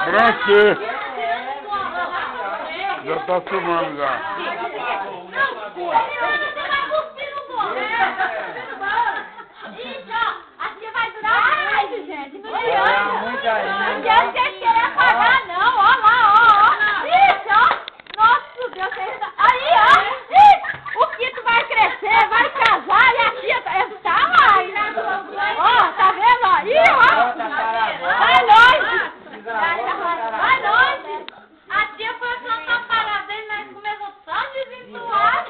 Branquê. Já tá filmando já. Aqui vai durar mais, gente. Não Muito adianta vocês querem apagar, não. Ó lá, ó. Isso, ó. Nossa Deus, aí, ó. O Quito vai crescer, vai casar e a tia tá lá. Ó, tá vendo? Ó, ih, ó. Vai longe. Vai longe. A tia foi plantar a parada dele, mas começou só a desvirtuar.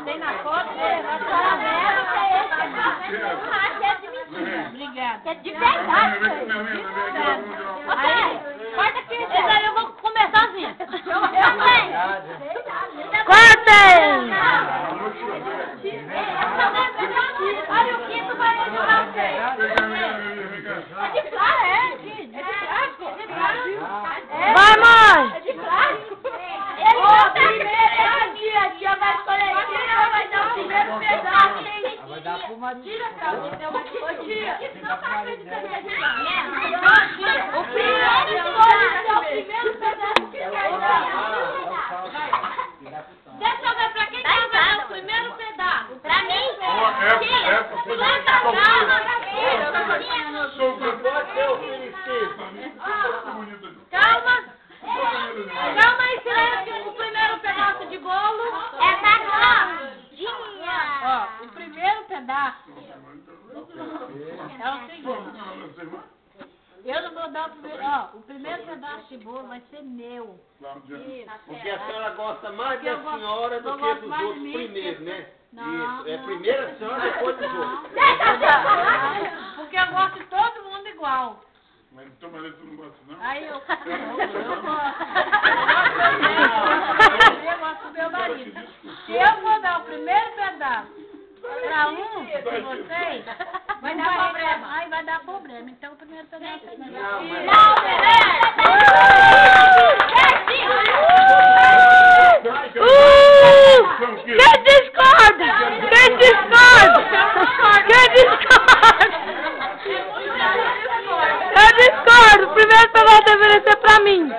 Tem na foto, obrigada. É de verdade. Corta aqui, esse aí eu vou comer sozinha. Cortem! Olha o Quinto vai ajudar vocês. É de plástico, é de plástico. É de plástico. Vai, mãe! É de plástico. Ele não tá querendo. A tia vai escolher aqui, ela vai dar o primeiro pedaço. Vai dar pra uma Tira, Calma, deu uma tia. Não tá acreditando que a gente O primeiro é o primeiro pedaço que quer dar. Deixa eu ver pra quem vai dar o primeiro pedaço. Pra mim? Essa foi Pode ser o Felicito. Calma. Calma aí, silêncio. O primeiro pedaço de bolo É da Claudinha. Ó, o primeiro pedaço é o seguinte. Eu não vou dar o primeiro. Ó, o primeiro pedaço de bolo vai ser meu. Porque a senhora gosta mais Porque eu da gosto- senhora do eu que gosto dos mais de outros mim, primeiros, porque- né? Não, Isso. É não. primeiro a senhora, depois dos outros. Porque eu gosto de todo mundo igual. Mas então, mas tu não gosta, não? Aí eu gosto. Eu gosto do meu marido. Se eu vou dar o primeiro pedaço para um de vocês, vai dar problema. Ai, vai dar problema. Então o primeiro pedaço é meu. Quem discorda? Quem discorda? Quem discorda? Eu discordo. O primeiro pedaço deveria ser pra mim.